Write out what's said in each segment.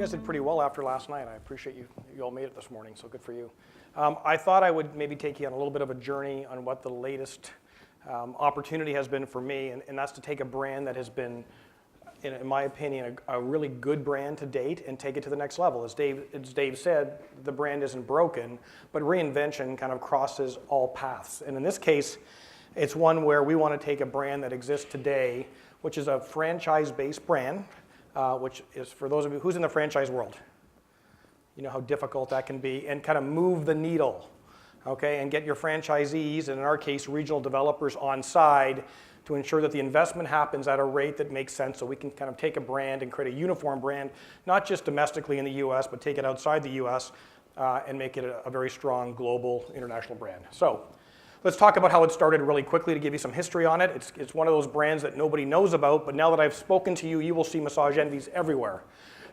guys did pretty well after last night. I appreciate you all made it this morning, so good for you. I thought I would maybe take you on a little bit of a journey on what the latest opportunity has been for me, and that's to take a brand that has been, in my opinion, a really good brand to date and take it to the next level. As Dave said, the brand isn't broken, but reinvention kind of crosses all paths. And in this case, it's one where we want to take a brand that exists today, which is a franchise-based brand, which is, for those of you who's in the franchise world, you know how difficult that can be, and kind of move the needle, okay, and get your franchisees, and in our case, regional developers on side to ensure that the investment happens at a rate that makes sense so we can kind of take a brand and create a uniform brand, not just domestically in the US, but take it outside the US and make it a very strong global international brand. So let's talk about how it started really quickly to give you some history on it. It's one of those brands that nobody knows about, but now that I've spoken to you, you will see Massage Envies everywhere.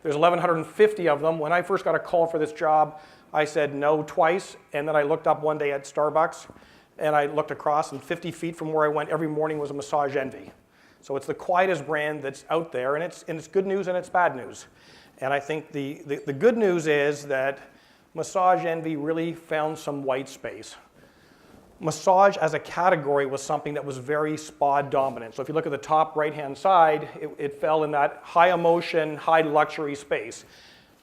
There's 1,150 of them. When I first got a call for this job, I said no twice, and then I looked up one day at Starbucks, and I looked across, and 50 feet from where I went every morning was a Massage Envy. So it's the quietest brand that's out there, and it's good news and it's bad news. And I think the good news is that Massage Envy really found some white space. Massage as a category was something that was very spa dominant. So if you look at the top right-hand side, it fell in that high emotion, high luxury space.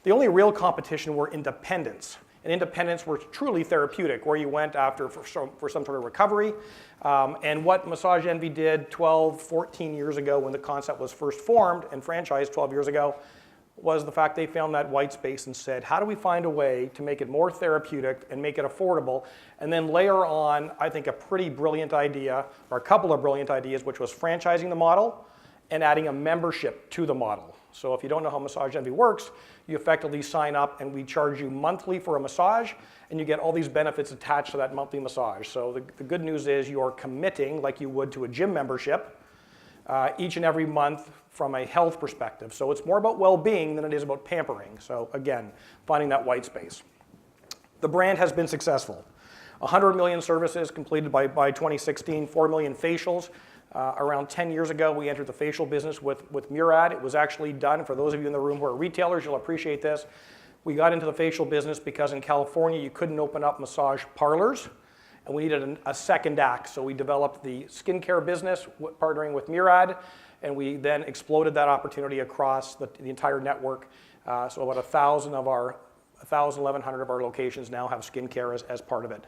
The only real competition were independents. And independents were truly therapeutic, where you went after for some sort of recovery. And what Massage Envy did 12, 14 years ago when the concept was first formed and franchised 12 years ago was the fact they found that white space and said, how do we find a way to make it more therapeutic and make it affordable, and then layer on, I think, a pretty brilliant idea, or a couple of brilliant ideas, which was franchising the model and adding a membership to the model. So if you don't know how Massage Envy works, you effectively sign up and we charge you monthly for a massage, and you get all these benefits attached to that monthly massage. So the good news is you're committing like you would to a gym membership each and every month from a health perspective. So it's more about well-being than it is about pampering. So again, finding that white space. The brand has been successful. 100 million services completed by 2016, 4 million facials. Around 10 years ago, we entered the facial business with Murad. It was actually done, for those of you in the room who are retailers, you'll appreciate this. We got into the facial business because in California, you couldn't open up massage parlors, and we needed a second act. So we developed the skincare business, partnering with Murad, and we then exploded that opportunity across the entire network. So about 1,100 of our locations now have skincare as part of it.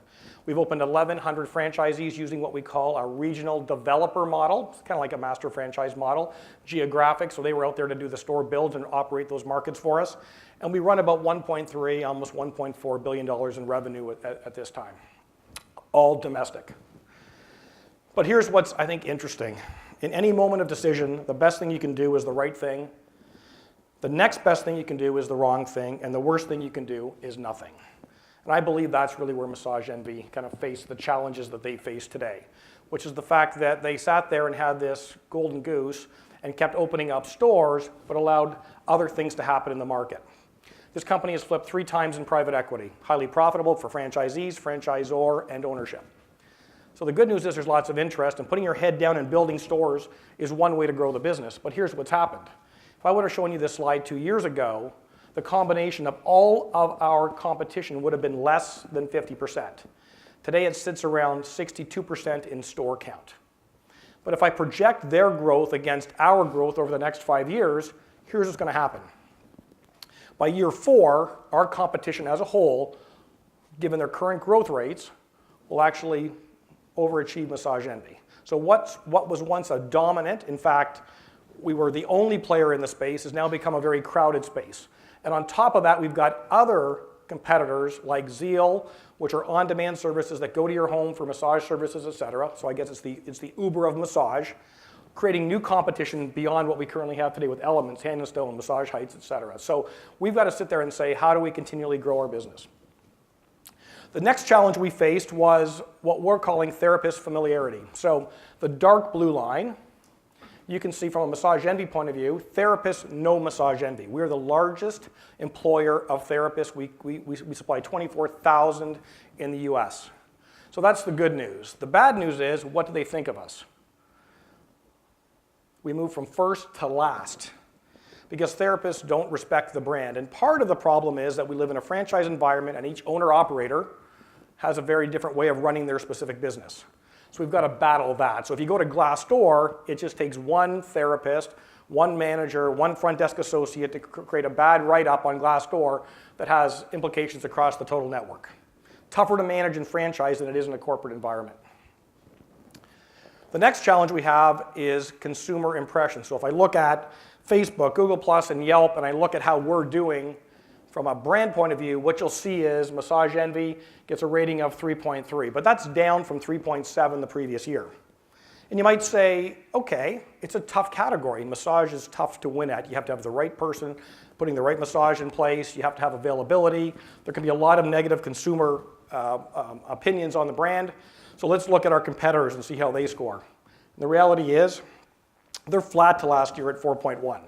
We've opened 1,100 franchisees using what we call a regional developer model. It's kind of like a master franchise model, geographic, so they were out there to do the store builds and operate those markets for us. And we run about 1.3, almost $1.4 billion in revenue at this time, all domestic. But here's what's, I think, interesting. In any moment of decision, the best thing you can do is the right thing. The next best thing you can do is the wrong thing, and the worst thing you can do is nothing. And I believe that's really where Massage Envy kind of faced the challenges that they face today, which is the fact that they sat there and had this golden goose and kept opening up stores, but allowed other things to happen in the market. This company has flipped 3 times in private equity, highly profitable for franchisees, franchisor, and ownership. So the good news is there's lots of interest, and putting your head down and building stores is one way to grow the business. But here's what's happened. If I would have shown you this slide 2 years ago, the combination of all of our competition would have been less than 50%. Today it sits around 62% in store count. But if I project their growth against our growth over the next 5 years, here's what's going to happen. By year 4, our competition as a whole, given their current growth rates, will actually overachieve Massage Envy. So what was once a dominant, in fact, we were the only player in the space, has now become a very crowded space. And on top of that, we've got other competitors like Zeal, which are on-demand services that go to your home for massage services, et cetera. So I guess it's the Uber of massage, creating new competition beyond what we currently have today with Elements, Hand and Stone, Massage Heights, et cetera. So we've got to sit there and say, how do we continually grow our business? The next challenge we faced was what we're calling therapist familiarity. So the dark blue line, you can see from a Massage Envy point of view, therapists know Massage Envy. We're the largest employer of therapists. We supply 24,000 in the US. So that's the good news. The bad news is, what do they think of us? We moved from first to last. because therapists don't respect the brand. And part of the problem is that we live in a franchise environment and each owner-operator has a very different way of running their specific business. So we've got to battle that. So if you go to Glassdoor, it just takes one therapist, one manager, one front desk associate to create a bad write-up on Glassdoor that has implications across the total network. Tougher to manage in franchise than it is in a corporate environment. The next challenge we have is consumer impressions. So if I look at Facebook, Google+, and Yelp, and I look at how we're doing from a brand point of view, what you'll see is Massage Envy gets a rating of 3.3, but that's down from 3.7 the previous year. And you might say, okay, it's a tough category. Massage is tough to win at. You have to have the right person putting the right massage in place. You have to have availability. There can be a lot of negative consumer opinions on the brand. So let's look at our competitors and see how they score. And the reality is, they're flat to last year at 4.1.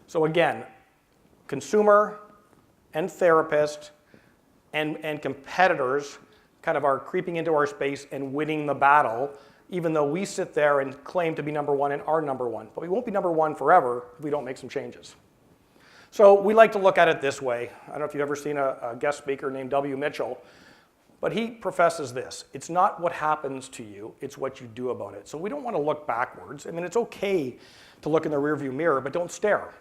So again, consumer and therapist and competitors kind of are creeping into our space and winning the battle, even though we sit there and claim to be number one and are number one. But we won't be number one forever if we don't make some changes. So we like to look at it this way. I don't know if you've ever seen a guest speaker named W. Mitchell, but he professes this: it's not what happens to you, it's what you do about it. So we don't want to look backwards. I mean, it's okay to look in the rearview mirror, but don't stare.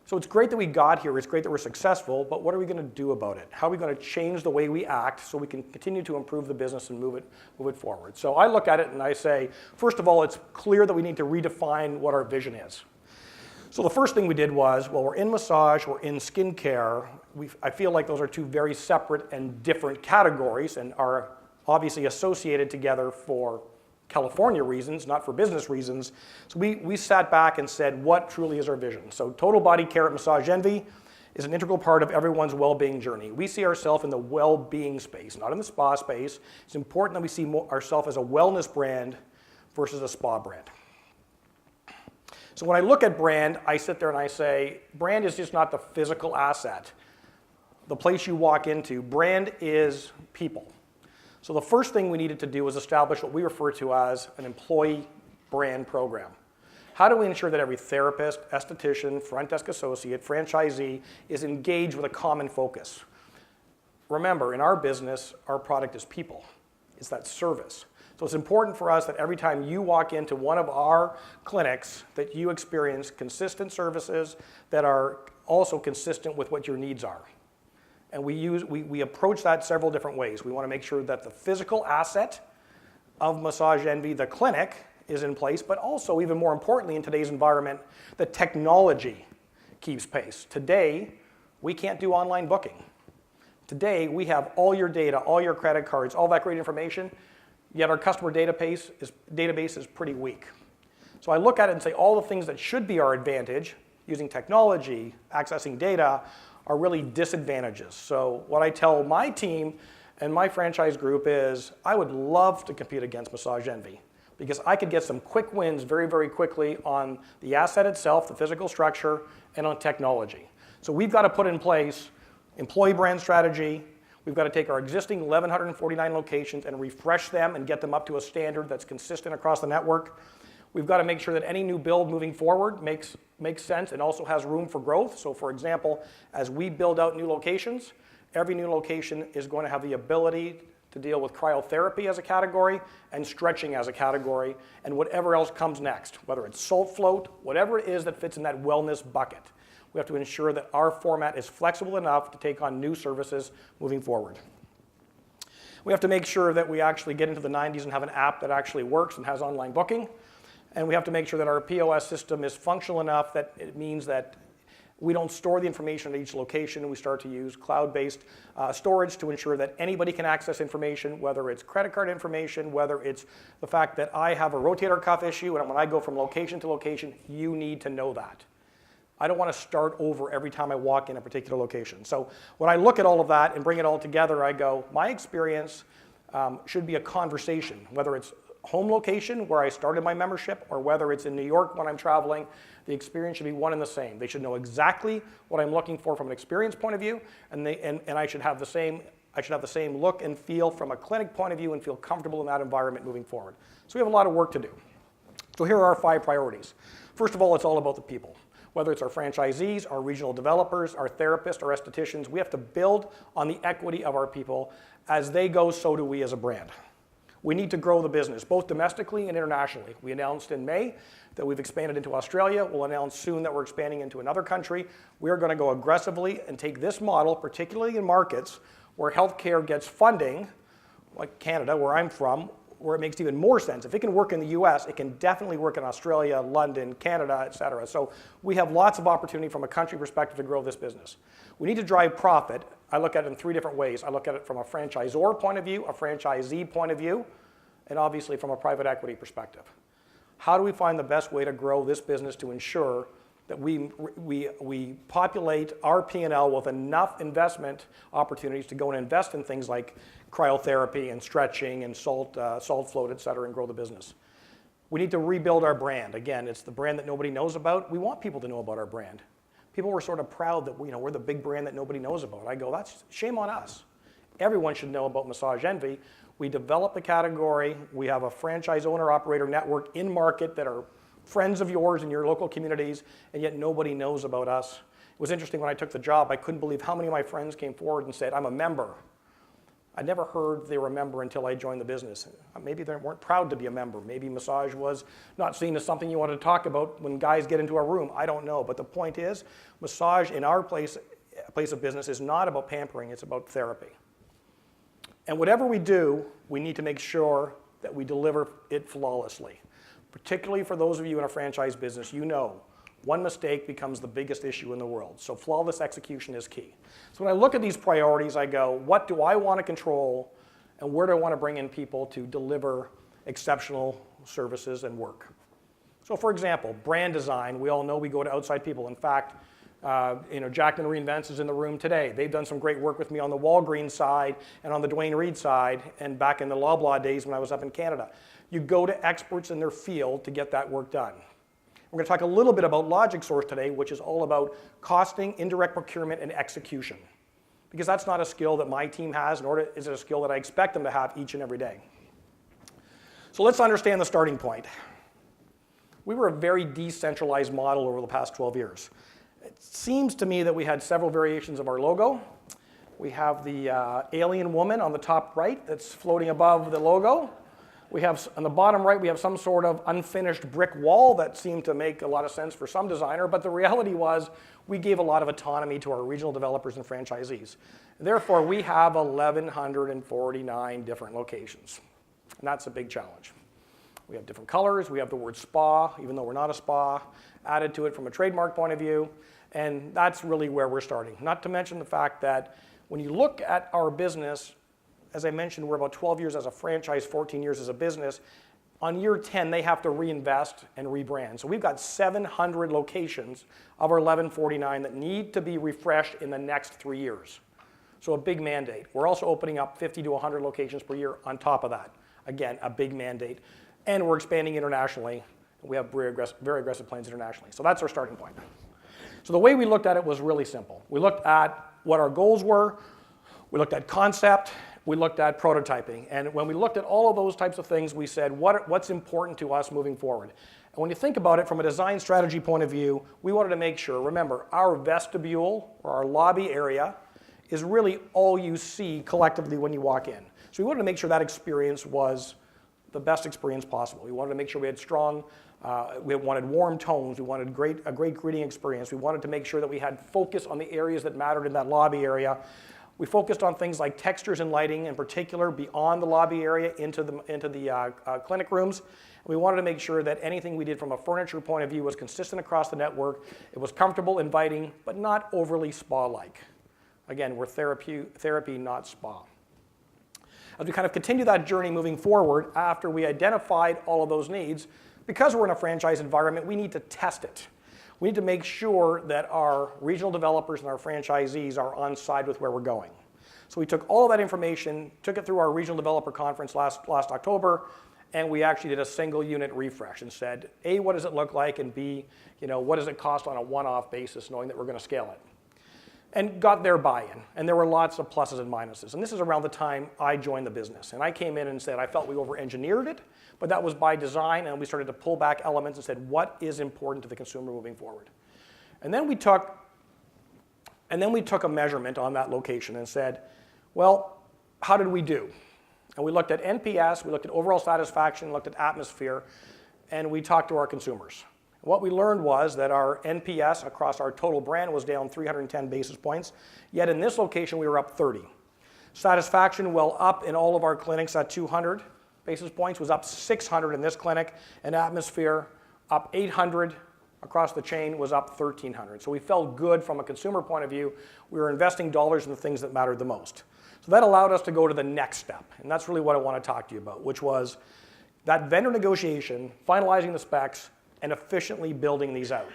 So it's great that we got here, it's great that we're successful, but what are we going to do about it? How are we going to change the way we act so we can continue to improve the business and move it forward? So I look at it and I say, first of all, it's clear that we need to redefine what our vision is. So the first thing we did was, well, we're in massage, we're in skincare. I feel like those are two very separate and different categories and are obviously associated together for California reasons, not for business reasons. So we sat back and said, what truly is our vision? So total body care at Massage Envy is an integral part of everyone's well-being journey. We see ourselves in the well-being space, not in the spa space. It's important that we see ourselves as a wellness brand versus a spa brand. So when I look at brand, I sit there and I say, brand is just not the physical asset, the place you walk into. Brand is people. So the first thing we needed to do was establish what we refer to as an employee brand program. How do we ensure that every therapist, esthetician, front desk associate, franchisee is engaged with a common focus? Remember, in our business, our product is people. It's that service. So it's important for us that every time you walk into one of our clinics that you experience consistent services that are also consistent with what your needs are. And we approach that several different ways. We want to make sure that the physical asset of Massage Envy, the clinic, is in place, but also, even more importantly in today's environment, the technology keeps pace. Today, we can't do online booking. Today, we have all your data, all your credit cards, all that great information, yet our customer database is pretty weak. So I look at it and say all the things that should be our advantage, using technology, accessing data, are really disadvantages. So what I tell my team and my franchise group is, I would love to compete against Massage Envy because I could get some quick wins very, very quickly on the asset itself, the physical structure, and on technology. So we've got to put in place employee brand strategy. We've got to take our existing 1,149 locations and refresh them and get them up to a standard that's consistent across the network. We've got to make sure that any new build moving forward makes sense and also has room for growth. So for example, as we build out new locations, every new location is going to have the ability to deal with cryotherapy as a category and stretching as a category and whatever else comes next, whether it's salt float, whatever it is that fits in that wellness bucket. We have to ensure that our format is flexible enough to take on new services moving forward. We have to make sure that we actually get into the 90s and have an app that actually works and has online booking. And we have to make sure that our POS system is functional enough that it means that we don't store the information at each location. We start to use cloud-based storage to ensure that anybody can access information, whether it's credit card information, whether it's the fact that I have a rotator cuff issue, and when I go from location to location, you need to know that. I don't want to start over every time I walk in a particular location. So when I look at all of that and bring it all together, I go, my experience should be a conversation, whether it's home location where I started my membership or whether it's in New York when I'm traveling, the experience should be one and the same. They should know exactly what I'm looking for from an experience point of view, and I should have the same look and feel from a clinic point of view and feel comfortable in that environment moving forward. So we have a lot of work to do. So here are our 5 priorities. First of all, it's all about the people. Whether it's our franchisees, our regional developers, our therapists, our estheticians, we have to build on the equity of our people. As they go, so do we as a brand. We need to grow the business, both domestically and internationally. We announced in May that we've expanded into Australia. We'll announce soon that we're expanding into another country. We are going to go aggressively and take this model, particularly in markets where healthcare gets funding, like Canada, where I'm from, where it makes even more sense. If it can work in the US, it can definitely work in Australia, London, Canada, et cetera. So we have lots of opportunity from a country perspective to grow this business. We need to drive profit. I look at it in three different ways. I look at it from a franchisor point of view, a franchisee point of view, and obviously from a private equity perspective. How do we find the best way to grow this business to ensure that we populate our P&L with enough investment opportunities to go and invest in things like cryotherapy and stretching and salt float, et cetera, and grow the business? We need to rebuild our brand. Again, it's the brand that nobody knows about. We want people to know about our brand. People were sort of proud that we're the big brand that nobody knows about. I go, that's shame on us. Everyone should know about Massage Envy. We developed the category. We have a franchise owner-operator network in market that are friends of yours in your local communities, and yet nobody knows about us. It was interesting when I took the job, I couldn't believe how many of my friends came forward and said, I'm a member. I never heard they were a member until I joined the business. Maybe they weren't proud to be a member. Maybe massage was not seen as something you wanted to talk about when guys get into a room. I don't know, but the point is, massage in our place of business is not about pampering, it's about therapy. And whatever we do, we need to make sure that we deliver it flawlessly. Particularly for those of you in a franchise business, you know, one mistake becomes the biggest issue in the world. So flawless execution is key. So when I look at these priorities, I go, what do I want to control and where do I want to bring in people to deliver exceptional services and work? So for example, brand design, we all know we go to outside people. In fact, Jackman Reinvents is in the room today. They've done some great work with me on the Walgreens side and on the Dwayne Reed side and back in the Loblaw days when I was up in Canada. You go to experts in their field to get that work done. We're going to talk a little bit about LogicSource today, which is all about costing, indirect procurement, and execution. Because that's not a skill that my team has, nor is it a skill that I expect them to have each and every day. So let's understand the starting point. We were a very decentralized model over the past 12 years. It seems to me that we had several variations of our logo. We have the alien woman on the top right that's floating above the logo. We have, on the bottom right, we have some sort of unfinished brick wall that seemed to make a lot of sense for some designer, but the reality was we gave a lot of autonomy to our regional developers and franchisees. Therefore, we have 1,149 different locations, and that's a big challenge. We have different colors, we have the word spa, even though we're not a spa, added to it from a trademark point of view, and that's really where we're starting. Not to mention the fact that when you look at our business, as I mentioned, we're about 12 years as a franchise, 14 years as a business. On year 10, they have to reinvest and rebrand. So we've got 700 locations of our 1149 that need to be refreshed in the next 3 years. So a big mandate. We're also opening up 50 to 100 locations per year on top of that. Again, a big mandate. And we're expanding internationally. We have very aggressive plans internationally. So that's our starting point. So the way we looked at it was really simple. We looked at what our goals were. We looked at concept. We looked at prototyping. And when we looked at all of those types of things, we said, what's important to us moving forward? And when you think about it from a design strategy point of view, we wanted to make sure, remember, our vestibule or our lobby area is really all you see collectively when you walk in. So we wanted to make sure that experience was the best experience possible. We wanted to make sure we had strong, we wanted warm tones, we wanted a great greeting experience. We wanted to make sure that we had focus on the areas that mattered in that lobby area. We focused on things like textures and lighting, in particular, beyond the lobby area into the clinic rooms. And we wanted to make sure that anything we did from a furniture point of view was consistent across the network. It was comfortable, inviting, but not overly spa-like. Again, we're therapy, not spa. As we kind of continue that journey moving forward, after we identified all of those needs, because we're in a franchise environment, we need to test it. We need to make sure that our regional developers and our franchisees are on side with where we're going. So we took all of that information, took it through our regional developer conference last October, and we actually did a single unit refresh and said, A, what does it look like, and B, what does it cost on a one-off basis, knowing that we're going to scale it? And got their buy-in, and there were lots of pluses and minuses. And this is around the time I joined the business. And I came in and said I felt we over-engineered it, but that was by design, and we started to pull back elements and said, what is important to the consumer moving forward? And then we took a measurement on that location and said, well, how did we do? And we looked at NPS, we looked at overall satisfaction, looked at atmosphere, and we talked to our consumers. What we learned was that our NPS across our total brand was down 310 basis points, yet in this location we were up 30. Satisfaction, well, up in all of our clinics at 200 basis points, was up 600 in this clinic, and atmosphere up 800 across the chain, was up 1,300. So we felt good from a consumer point of view. We were investing dollars in the things that mattered the most. So that allowed us to go to the next step, and that's really what I want to talk to you about, which was that vendor negotiation, finalizing the specs, and efficiently building these out.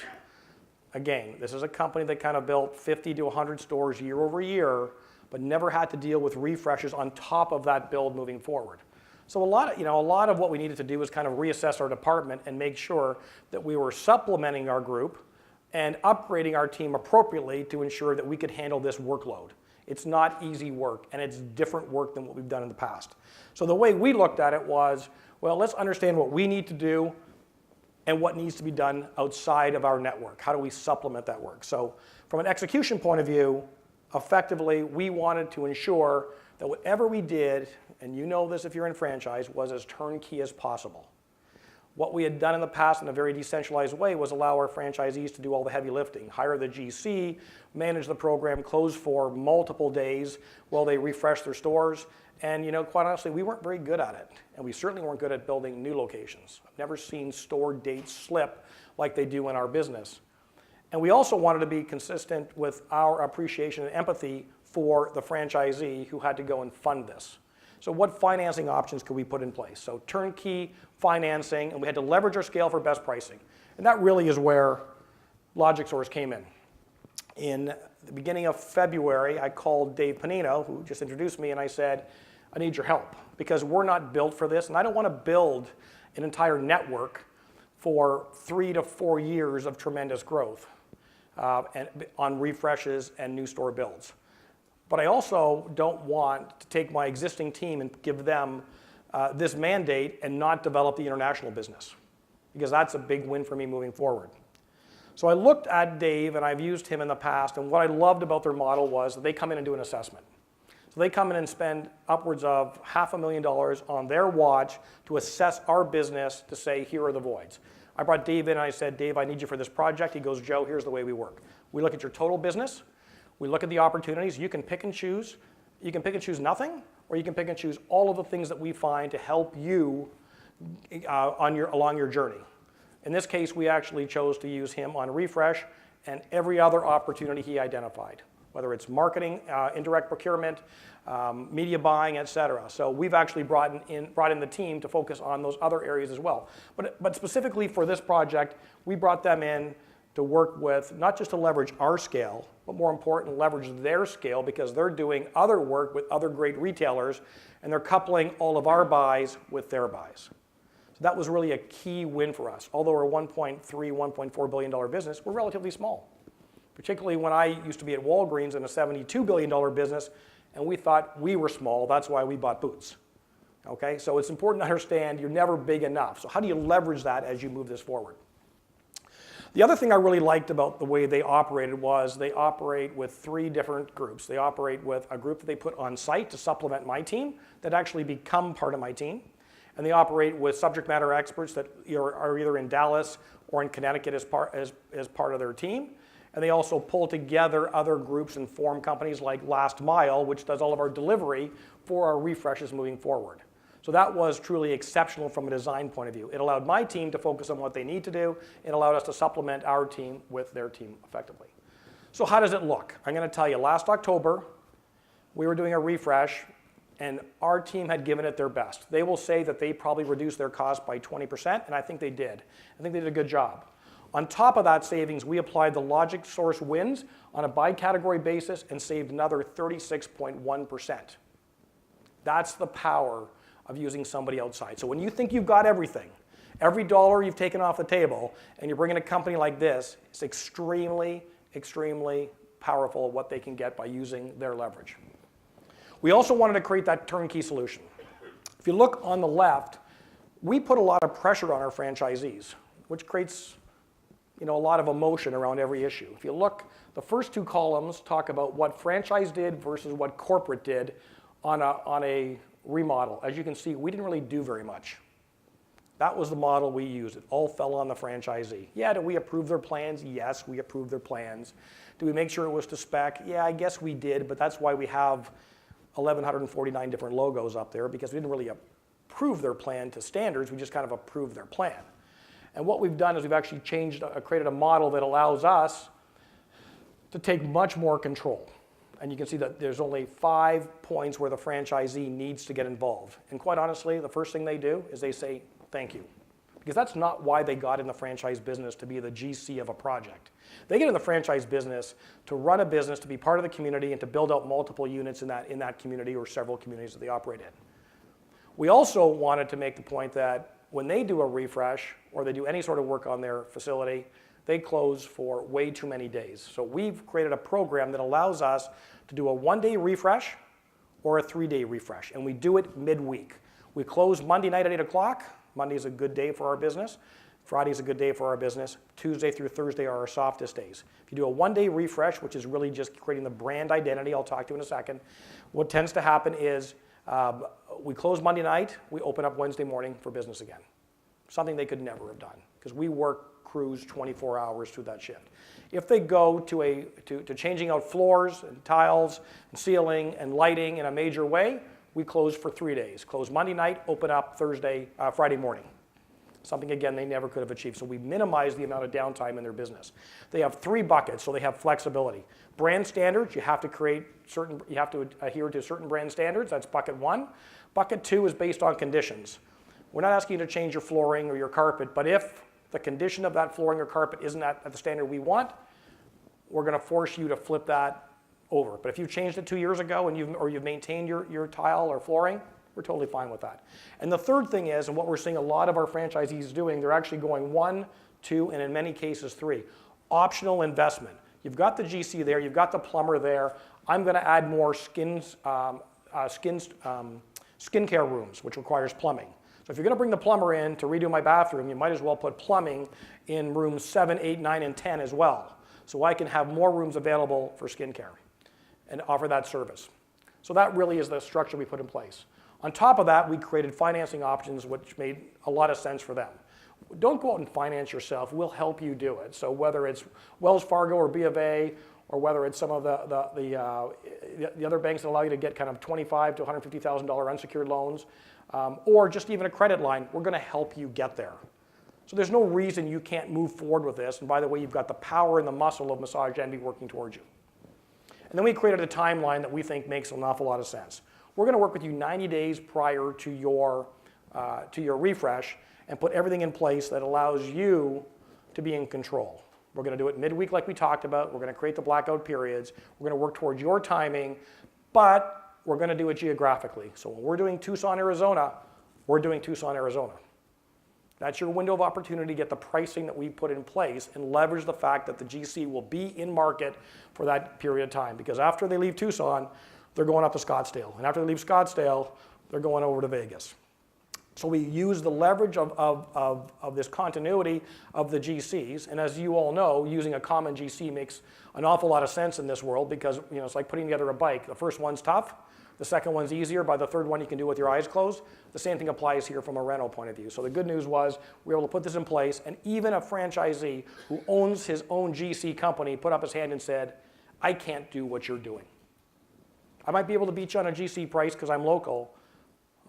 Again, this is a company that kind of built 50 to 100 stores year over year, but never had to deal with refreshes on top of that build moving forward. So a lot of what we needed to do was kind of reassess our department and make sure that we were supplementing our group and upgrading our team appropriately to ensure that we could handle this workload. It's not easy work, and it's different work than what we've done in the past. So the way we looked at it was, well, let's understand what we need to do and what needs to be done outside of our network. How do we supplement that work? So from an execution point of view, effectively, we wanted to ensure that whatever we did, and you know this if you're in franchise, was as turnkey as possible. What we had done in the past in a very decentralized way was allow our franchisees to do all the heavy lifting, hire the GC, manage the program, close for multiple days while they refresh their stores. And quite honestly, we weren't very good at it. And we certainly weren't good at building new locations. I've never seen store dates slip like they do in our business. And we also wanted to be consistent with our appreciation and empathy for the franchisee who had to go and fund this. So what financing options could we put in place? So turnkey financing, and we had to leverage our scale for best pricing. And that really is where LogicSource came in. In the beginning of February, I called Dave Pennino, who just introduced me, and I said, I need your help because we're not built for this, and I don't want to build an entire network for 3 to 4 years of tremendous growth and on refreshes and new store builds. But I also don't want to take my existing team and give them this mandate and not develop the international business, because that's a big win for me moving forward. So I looked at Dave, and I've used him in the past, and what I loved about their model was that they come in and do an assessment. So they come in and spend upwards of $500,000 on their watch to assess our business to say, here are the voids. I brought Dave in and I said, Dave, I need you for this project. He goes, Joe, here's the way we work. We look at your total business. We look at the opportunities. You can pick and choose. You can pick and choose nothing, or you can pick and choose all of the things that we find to help you along your journey. In this case, we actually chose to use him on refresh and every other opportunity he identified, whether it's marketing, indirect procurement, media buying, et cetera. So we've actually brought in the team to focus on those other areas as well. But specifically for this project, we brought them in to work with, not just to leverage our scale, but more important, leverage their scale, because they're doing other work with other great retailers, and they're coupling all of our buys with their buys. So that was really a key win for us. Although we're a $1.3, $1.4 billion business, we're relatively small. Particularly when I used to be at Walgreens in a $72 billion business, and we thought we were small, that's why we bought Boots. Okay, so it's important to understand you're never big enough. So how do you leverage that as you move this forward? The other thing I really liked about the way they operated was they operate with 3 different groups. They operate with a group that they put on site to supplement my team that actually become part of my team. And they operate with subject matter experts that are either in Dallas or in Connecticut as part of their team. And they also pull together other groups and form companies like Last Mile, which does all of our delivery for our refreshes moving forward. So that was truly exceptional from a design point of view. It allowed my team to focus on what they need to do. It allowed us to supplement our team with their team effectively. So how does it look? I'm going to tell you, last October, we were doing a refresh, and our team had given it their best. They will say that they probably reduced their cost by 20%, and I think they did. I think they did a good job. On top of that savings, we applied the LogicSource wins on a by-category basis and saved another 36.1%. That's the power of using somebody outside. So when you think you've got everything, every dollar you've taken off the table, and you're bringing a company like this, it's extremely, extremely powerful what they can get by using their leverage. We also wanted to create that turnkey solution. If you look on the left, we put a lot of pressure on our franchisees, which creates a lot of emotion around every issue. If you look, the first two columns talk about what franchise did versus what corporate did on a remodel. As you can see, we didn't really do very much. That was the model we used. It all fell on the franchisee. Yeah, did we approve their plans? Yes, we approved their plans. Did we make sure it was to spec? Yeah, I guess we did, but that's why we have 1,149 different logos up there, because we didn't really approve their plan to standards, we just kind of approved their plan. And what we've done is we've actually created a model that allows us to take much more control. And you can see that there's only 5 points where the franchisee needs to get involved. And quite honestly, the first thing they do is they say, thank you. Because that's not why they got in the franchise business, to be the GC of a project. They get in the franchise business to run a business, to be part of the community, and to build out multiple units in that community or several communities that they operate in. We also wanted to make the point that when they do a refresh or they do any sort of work on their facility, they close for way too many days. So we've created a program that allows us to do a 1-day refresh or a 3-day refresh, and we do it midweek. We close Monday night at 8 o'clock. Monday is a good day for our business. Friday is a good day for our business. Tuesday through Thursday are our softest days. If you do a 1-day refresh, which is really just creating the brand identity, I'll talk to you in a second, what tends to happen is we close Monday night, we open up Wednesday morning for business again. Something they could never have done, because we work crews 24 hours through that shift. If they go to changing out floors and tiles and ceiling and lighting in a major way, we close for 3 days. Close Monday night, open up Friday morning. Something, again, they never could have achieved. So we minimize the amount of downtime in their business. They have 3 buckets, so they have flexibility. Brand standards, you have to adhere to certain brand standards. That's bucket 1. Bucket 2 is based on conditions. We're not asking you to change your flooring or your carpet, but if the condition of that flooring or carpet isn't at the standard we want, we're going to force you to flip that over. But if you've changed it 2 years ago and you've maintained your tile or flooring, we're totally fine with that. And the third thing is, and what we're seeing a lot of our franchisees doing, they're actually going 1, 2, and in many cases 3. Optional investment. You've got the GC there, you've got the plumber there. I'm going to add more skincare rooms, which requires plumbing. So if you're going to bring the plumber in to redo my bathroom, you might as well put plumbing in rooms 7, 8, 9, and 10 as well. So I can have more rooms available for skincare and offer that service. So that really is the structure we put in place. On top of that, we created financing options, which made a lot of sense for them. Don't go out and finance yourself. We'll help you do it. So whether it's Wells Fargo or B of A, or whether it's some of the other banks that allow you to get kind of $25,000 to $150,000 unsecured loans, or just even a credit line, we're going to help you get there. So there's no reason you can't move forward with this. And by the way, you've got the power and the muscle of Massage Envy working towards you. And then we created a timeline that we think makes an awful lot of sense. We're going to work with you 90 days prior to your refresh and put everything in place that allows you to be in control. We're going to do it midweek like we talked about. We're going to create the blackout periods. We're going to work towards your timing, but we're going to do it geographically. So when we're doing Tucson, Arizona, we're doing Tucson, Arizona. That's your window of opportunity to get the pricing that we put in place and leverage the fact that the GC will be in market for that period of time. Because after they leave Tucson, they're going up to Scottsdale. And after they leave Scottsdale, they're going over to Vegas. So we use the leverage of this continuity of the GCs. And as you all know, using a common GC makes an awful lot of sense in this world, because it's like putting together a bike. The first one's tough. The second one's easier. By the third one, you can do with your eyes closed. The same thing applies here from a rental point of view. So the good news was we were able to put this in place, and even a franchisee who owns his own GC company put up his hand and said, I can't do what you're doing. I might be able to beat you on a GC price because I'm local,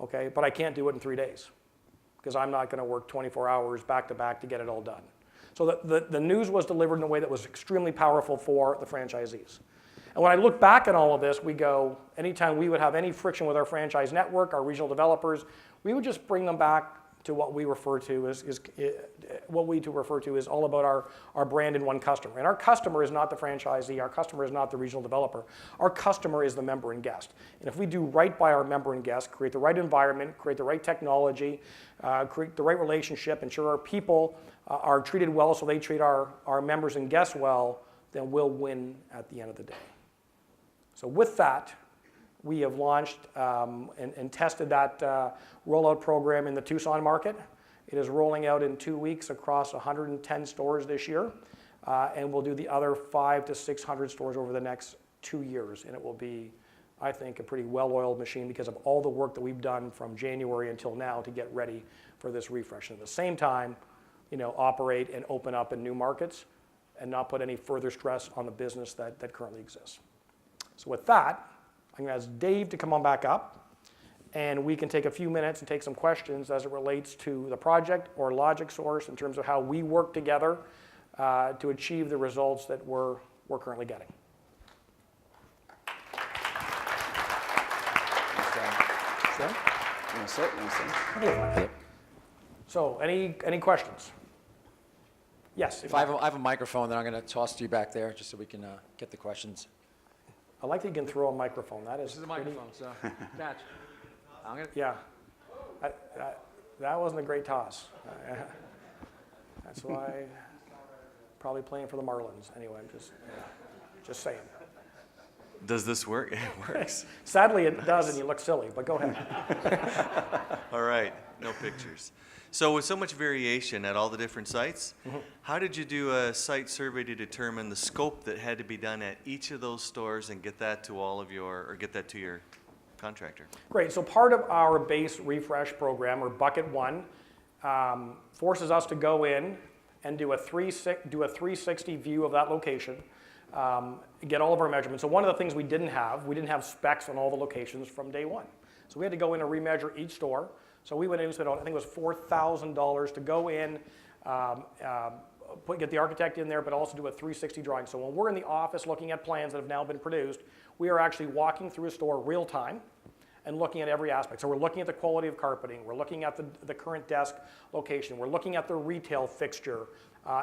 okay, but I can't do it in 3 days because I'm not going to work 24 hours back to back to get it all done. So the news was delivered in a way that was extremely powerful for the franchisees. And when I look back at all of this, we go, anytime we would have any friction with our franchise network, our regional developers, we would just bring them back to what we refer to as all about our brand in one customer. And our customer is not the franchisee, our customer is not the regional developer. Our customer is the member and guest. And if we do right by our member and guest, create the right environment, create the right technology, create the right relationship, ensure our people are treated well so they treat our members and guests well, then we'll win at the end of the day. So with that, we have launched and tested that rollout program in the Tucson market. It is rolling out in 2 weeks across 110 stores this year, and we'll do the other 500 to 600 stores over the next 2 years. And it will be, I think, a pretty well-oiled machine because of all the work that we've done from January until now to get ready for this refresh. And at the same time, operate and open up in new markets and not put any further stress on the business that currently exists. So with that, I'm going to ask Dave to come on back up, and we can take a few minutes and take some questions as it relates to the project or LogicSource in terms of how we work together to achieve the results that we're currently getting. You want to sit? Okay. So, any questions? Yes. If I have a microphone, then I'm going to toss to you back there just so we can get the questions. I like that you can throw a microphone. That is. This is a microphone, so catch. Yeah. That wasn't a great toss. That's why probably playing for the Marlins. Anyway, I'm just saying. Does this work? It works. Sadly, it does, and you look silly, but go ahead. All right, no pictures. So with so much variation at all the different sites, how did you do a site survey to determine the scope that had to be done at each of those stores and get that to get that to your contractor? Great. So part of our base refresh program, or bucket one, forces us to go in and do a 360 view of that location, get all of our measurements. So one of the things we didn't have specs on all the locations from day one. So we had to go in and remeasure each store. So we went in and spent, I think it was $4,000 to go in, get the architect in there, but also do a 360 drawing. So when we're in the office looking at plans that have now been produced, we are actually walking through a store real time and looking at every aspect. So we're looking at the quality of carpeting, we're looking at the current desk location, we're looking at the retail fixture,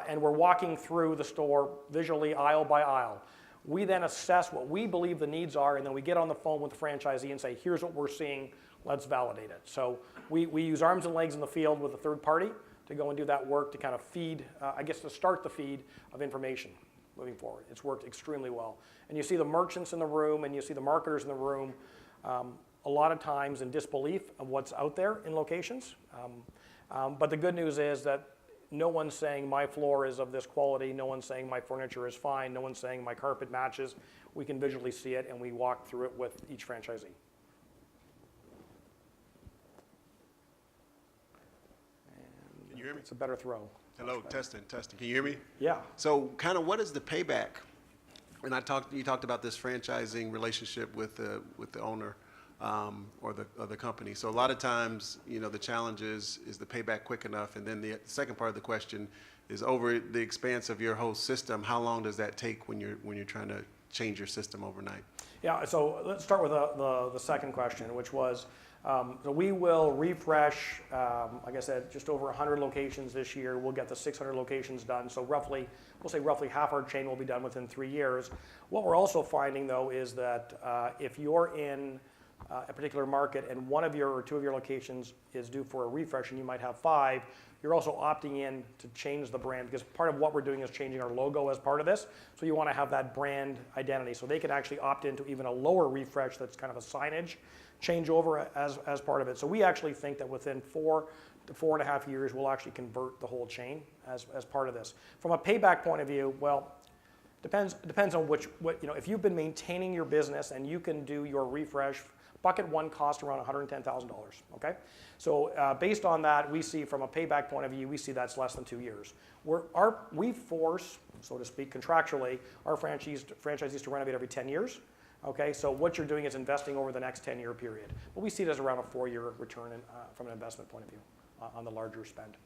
and we're walking through the store visually aisle by aisle. We then assess what we believe the needs are, and then we get on the phone with the franchisee and say, here's what we're seeing, let's validate it. So we use arms and legs in the field with a third party to go and do that work to kind of feed, to start the feed of information moving forward. It's worked extremely well. And you see the merchants in the room and you see the marketers in the room a lot of times in disbelief of what's out there in locations. But the good news is that no one's saying my floor is of this quality, no one's saying my furniture is fine, no one's saying my carpet matches. We can visually see it and we walk through it with each franchisee. Can you hear me? It's a better throw. Hello, testing. Can you hear me? Yeah. So kind of what is the payback? And you talked about this franchising relationship with the owner or the company. So a lot of times, the challenge is the payback quick enough? And then the second part of the question is, over the expanse of your whole system, how long does that take when you're trying to change your system overnight? Yeah, so let's start with the second question, which was, so we will refresh, like I said, just over 100 locations this year. We'll get the 600 locations done. So we'll say roughly half our chain will be done within 3 years. What we're also finding, though, is that if you're in a particular market and one of your or two of your locations is due for a refresh and you might have 5, you're also opting in to change the brand, because part of what we're doing is changing our logo as part of this. So you want to have that brand identity. So they can actually opt into even a lower refresh that's kind of a signage changeover as part of it. So we actually think that within 4 to 4.5 years, we'll actually convert the whole chain as part of this. From a payback point of view, well, depends on if you've been maintaining your business and you can do your refresh. Bucket one costs around $110,000, okay? So based on that, we see from a payback point of view, we see that's less than 2 years. We force, so to speak, contractually, our franchisees to renovate every 10 years, okay? So what you're doing is investing over the next 10-year period. But we see it as around a 4-year return from an investment point of view on the larger spend.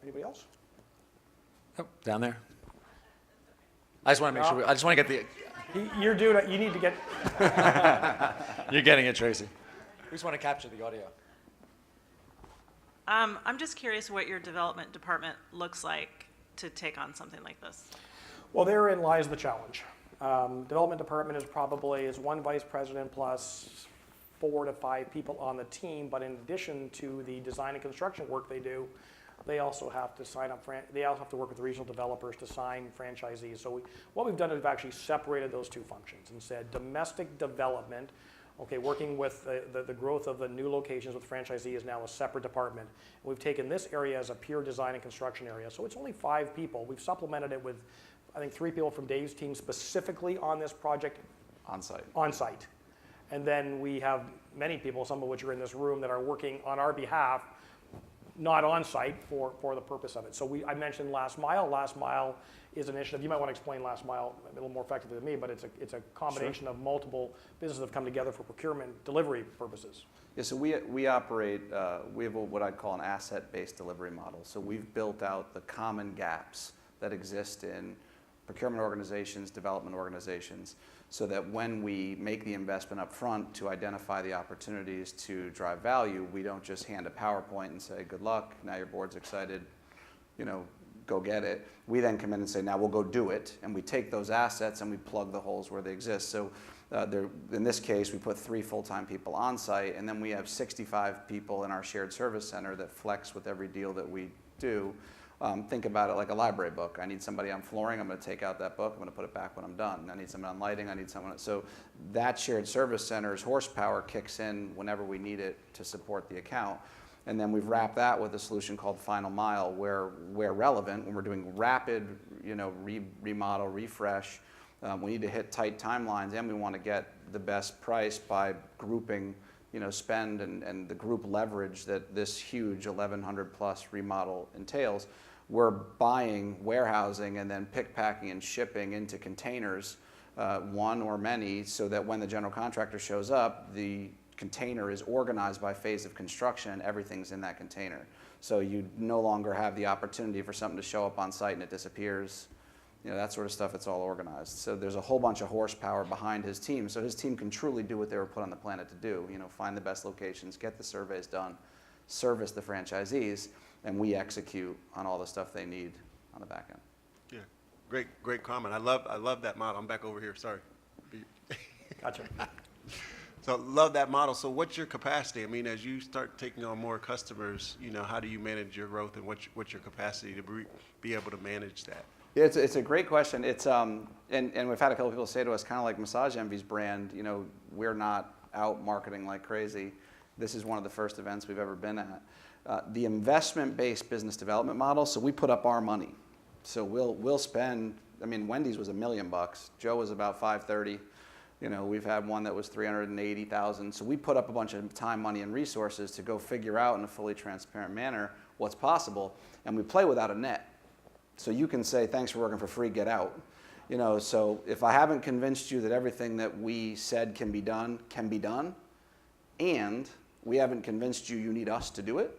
Anybody else? Oh, down there. I just want to make sure. I just want to get the. You're doing it. You need to get. You're getting it, Tracy. We just want to capture the audio. I'm just curious what your development department looks like to take on something like this. Well, therein lies the challenge. Development department is one vice president plus 4 to 5 people on the team. But in addition to the design and construction work they do, they also have to sign up. They also have to work with regional developers to sign franchisees. So what we've done is we've actually separated those two functions and said domestic development Okay, working with the growth of the new locations with franchisee is now a separate department. We've taken this area as a pure design and construction area, so it's only 5 people. We've supplemented it with, I think, 3 people from Dave's team specifically on this project On site. on site. And then we have many people, some of which are in this room, that are working on our behalf, not on site for the purpose of it. So I mentioned Last Mile. Last Mile is an initiative. You might want to explain Last Mile a little more effectively than me, but it's a combination of multiple businesses that have come together for procurement delivery purposes. Yeah, so we operate, we have what I'd call an asset-based delivery model. So we've built out the common gaps that exist in procurement organizations, development organizations, so that when we make the investment up front to identify the opportunities to drive value, we don't just hand a PowerPoint and say, good luck, now your board's excited, go get it. We then come in and say, now we'll go do it, and we take those assets and we plug the holes where they exist. So in this case, we put 3 full-time people on site, and then we have 65 people in our shared service center that flex with every deal that we do. Think about it like a library book. I need somebody on flooring, I'm going to take out that book, I'm going to put it back when I'm done. I need someone on lighting, I need someone. So that shared service center's horsepower kicks in whenever we need it to support the account. And then we've wrapped that with a solution called Final Mile, where relevant, when we're doing rapid, remodel, refresh, we need to hit tight timelines, and we want to get the best price by grouping, spend and the group leverage that this huge 1,100 plus remodel entails. We're buying, warehousing, and then pick, packing, and shipping into containers, one or many, so that when the general contractor shows up, the container is organized by phase of construction and everything's in that container. So you no longer have the opportunity for something to show up on site and it disappears. That sort of stuff, it's all organized. So there's a whole bunch of horsepower behind his team. So his team can truly do what they were put on the planet to do. Find the best locations, get the surveys done, service the franchisees, and we execute on all the stuff they need on the back end. Yeah, great comment. I love that model. I'm back over here, sorry. Gotcha. So love that model. So what's your capacity? I mean, as you start taking on more customers, how do you manage your growth, and what's your capacity to be able to manage that? Yeah, it's a great question. It's and we've had a couple people say to us, kind of like Massage Envy's brand, we're not out marketing like crazy. This is one of the first events we've ever been at. The investment-based business development model, so we put up our money. So we'll spend. I mean, Wendy's was $1 million. Joe was about 530. We've had one that was 380,000. So we put up a bunch of time, money, and resources to go figure out in a fully transparent manner what's possible, and we play without a net. So you can say, thanks for working for free, get out. So if I haven't convinced you that everything that we said can be done, and we haven't convinced you need us to do it,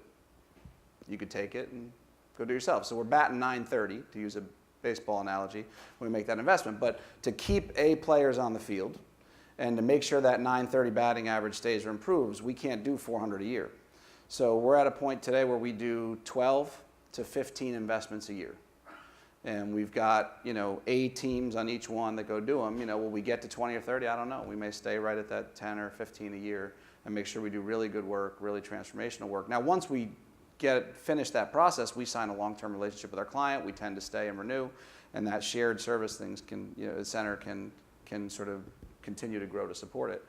you could take it and go do it yourself. So we're batting 930, to use a baseball analogy, when we make that investment. But to keep A players on the field and to make sure that 930 batting average stays or improves, we can't do 400 a year. So we're at a point today where we do 12 to 15 investments a year. And we've got, A teams on each one that go do them. Will we get to 20 or 30? I don't know. We may stay right at that 10 or 15 a year and make sure we do really good work, really transformational work. Now, once we finish that process, we sign a long-term relationship with our client. We tend to stay and renew, and that shared service things the center can sort of continue to grow to support it.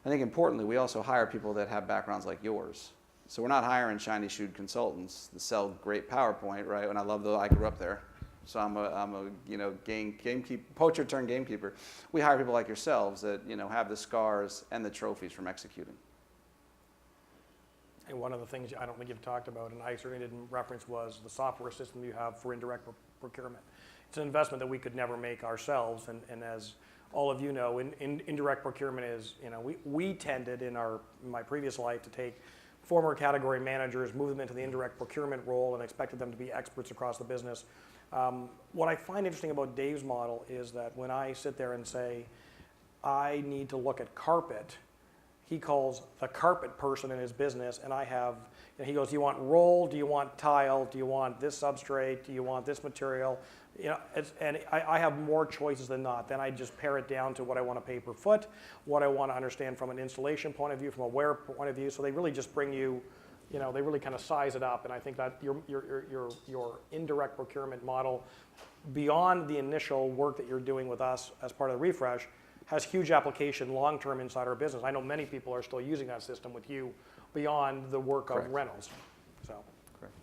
I think importantly, we also hire people that have backgrounds like yours. So we're not hiring shiny shoed consultants that sell great PowerPoint, right? And I grew up there. So I'm a gamekeeper, poacher turned gamekeeper. We hire people like yourselves that have the scars and the trophies from executing. And one of the things I don't think you've talked about, and I certainly didn't reference, was the software system you have for indirect procurement. It's an investment that we could never make ourselves, and as all of you know, indirect procurement is, we tended in my previous life to take former category managers, move them into the indirect procurement role, and expected them to be experts across the business. What I find interesting about Dave's model is that when I sit there and say, I need to look at carpet, he calls the carpet person in his business, and he goes, do you want roll, do you want tile, do you want this substrate, do you want this material? And I have more choices than not. Then I just pare it down to what I want to pay per foot, what I want to understand from an installation point of view, from a wear point of view. So they really just bring you, they really kind of size it up. And I think that your indirect procurement model, beyond the initial work that you're doing with us as part of the refresh, has huge application long-term inside our business. I know many people are still using that system with you beyond the work of Correct. rentals, so. Correct.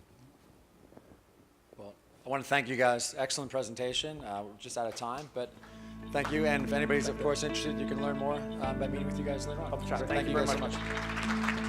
Well, I want to thank you guys. Excellent presentation. We're just out of time, but thank you. And if anybody's, of course, interested, you can learn more by meeting with you guys later on. Love to chat. So Thank you very guys so much. much.